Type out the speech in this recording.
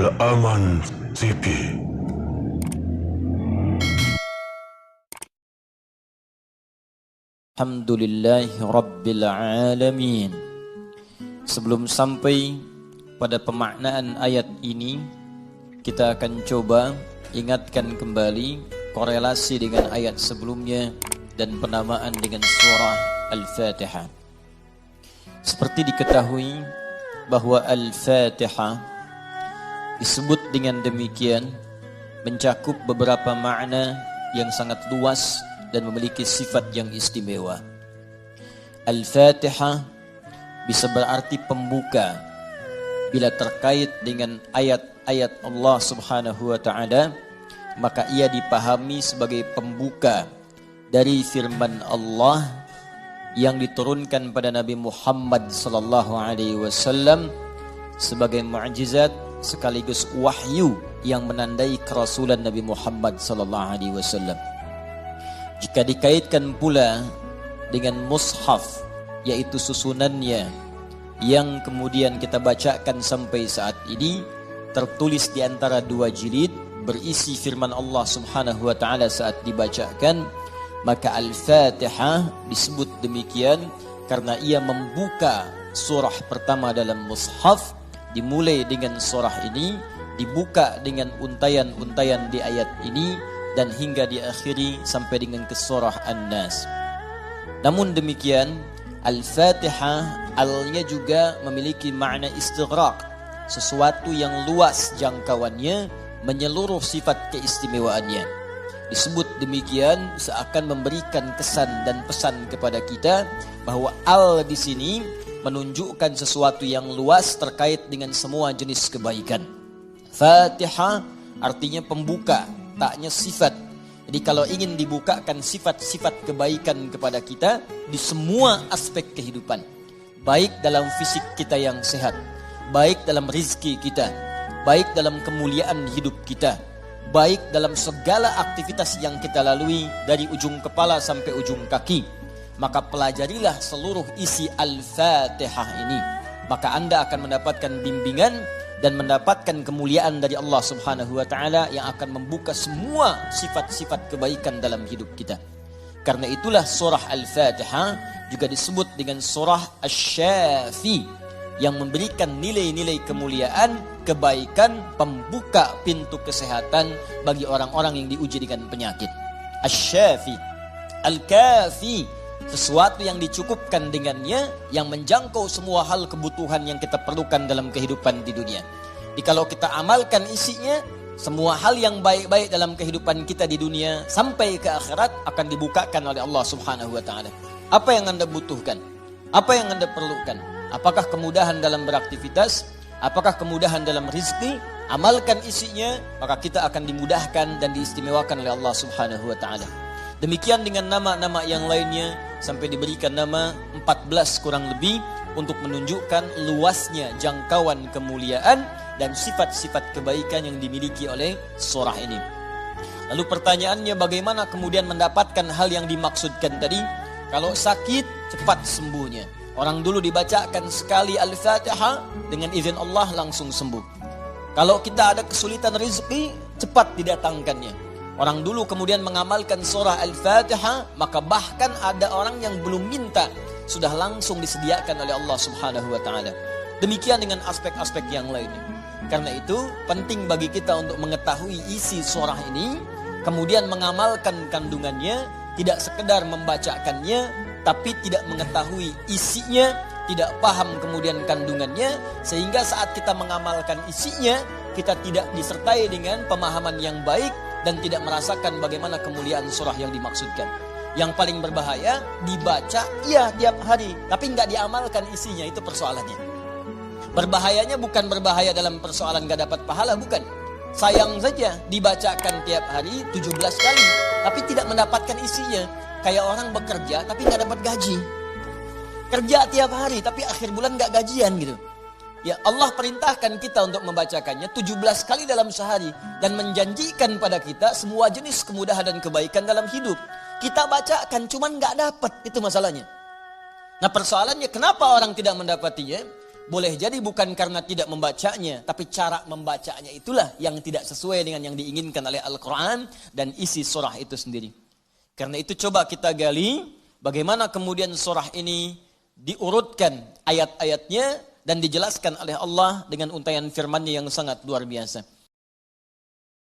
Al-Aman TV. Alhamdulillahi Rabbil Alamin. Sebelum sampai pada pemaknaan ayat ini, kita akan coba ingatkan kembali korelasi dengan ayat sebelumnya dan penamaan dengan surah Al-Fatihah. Seperti diketahui bahwa Al-Fatihah disebut dengan demikian mencakup beberapa makna yang sangat luas dan memiliki sifat yang istimewa. Al-Fatihah bisa berarti pembuka bila terkait dengan ayat-ayat Allah Subhanahu wa taala, maka ia dipahami sebagai pembuka dari firman Allah yang diturunkan pada Nabi Muhammad sallallahu alaihi wasallam sebagai mukjizat sekaligus wahyu yang menandai kerasulan Nabi Muhammad sallallahu alaihi wasallam. Jika dikaitkan pula dengan mushaf, yaitu susunannya yang kemudian kita bacakan sampai saat ini, tertulis di antara dua jilid berisi firman Allah Subhanahu wa taala saat dibacakan, maka Al-Fatihah disebut demikian karena ia membuka surah pertama dalam mushaf. Dimulai dengan surah ini, dibuka dengan untayan-untayan di ayat ini, dan hingga diakhiri sampai dengan ke surah An-Nas. Namun demikian, Al-Fatihah alnya juga memiliki makna istighraq, sesuatu yang luas jangkauannya, menyeluruh sifat keistimewaannya. Disebut demikian seakan memberikan kesan dan pesan kepada kita bahwa al di sini menunjukkan sesuatu yang luas terkait dengan semua jenis kebaikan. Fatihah artinya pembuka, taknya sifat. Jadi kalau ingin dibukakan sifat-sifat kebaikan kepada kita di semua aspek kehidupan, baik dalam fisik kita yang sehat, baik dalam rizki kita, baik dalam kemuliaan hidup kita, baik dalam segala aktivitas yang kita lalui dari ujung kepala sampai ujung kaki, maka pelajarilah seluruh isi Al-Fatihah ini. Maka Anda akan mendapatkan bimbingan dan mendapatkan kemuliaan dari Allah Subhanahu wa taala yang akan membuka semua sifat-sifat kebaikan dalam hidup kita. Karena itulah surah Al-Fatihah juga disebut dengan surah Asy-Syafi yang memberikan nilai-nilai kemuliaan, kebaikan, pembuka pintu kesehatan bagi orang-orang yang diuji dengan penyakit. Asy-Syafi, Al-Kafi, sesuatu yang dicukupkan dengannya, yang menjangkau semua hal kebutuhan yang kita perlukan dalam kehidupan di dunia. Jadi kalau kita amalkan isinya, semua hal yang baik-baik dalam kehidupan kita di dunia sampai ke akhirat akan dibukakan oleh Allah Subhanahu wa taala. Apa yang Anda butuhkan? Apa yang Anda perlukan? Apakah kemudahan dalam beraktivitas? Apakah kemudahan dalam rizki? Amalkan isinya, maka kita akan dimudahkan dan diistimewakan oleh Allah Subhanahu wa taala. Demikian dengan nama-nama yang lainnya sampai diberikan nama 14 kurang lebih untuk menunjukkan luasnya jangkauan kemuliaan dan sifat-sifat kebaikan yang dimiliki oleh surah ini. Lalu pertanyaannya, bagaimana kemudian mendapatkan hal yang dimaksudkan tadi? Kalau sakit, cepat sembuhnya. Orang dulu dibacakan sekali Al-Fatihah, dengan izin Allah langsung sembuh. Kalau kita ada kesulitan rezeki, cepat didatangkannya. Orang dulu kemudian mengamalkan surah Al-Fatihah, maka bahkan ada orang yang belum minta, sudah langsung disediakan oleh Allah Subhanahu wa taala. Demikian dengan aspek-aspek yang lainnya. Karena itu penting bagi kita untuk mengetahui isi surah ini, kemudian mengamalkan kandungannya, tidak sekedar membacakannya, tapi tidak mengetahui isinya, tidak paham kemudian kandungannya, sehingga saat kita mengamalkan isinya, kita tidak disertai dengan pemahaman yang baik dan tidak merasakan bagaimana kemuliaan surah yang dimaksudkan. Yang paling berbahaya, dibaca iya tiap hari, tapi nggak diamalkan isinya, itu persoalannya. Berbahayanya bukan berbahaya dalam persoalan nggak dapat pahala, bukan. Sayang saja dibacakan tiap hari 17 kali, tapi tidak mendapatkan isinya. Kayak orang bekerja tapi nggak dapat gaji. Kerja tiap hari tapi akhir bulan nggak gajian gitu. Ya, Allah perintahkan kita untuk membacakannya 17 kali dalam sehari dan menjanjikan pada kita semua jenis kemudahan dan kebaikan dalam hidup. Kita bacakan cuman nggak dapat, itu masalahnya. Nah persoalannya kenapa orang tidak mendapatinya? Boleh jadi bukan karena tidak membacanya, tapi cara membacanya itulah yang tidak sesuai dengan yang diinginkan oleh Al-Quran dan isi surah itu sendiri. Karena itu coba kita gali bagaimana kemudian surah ini diurutkan ayat-ayatnya dan dijelaskan oleh Allah dengan untaian firman-Nya yang sangat luar biasa.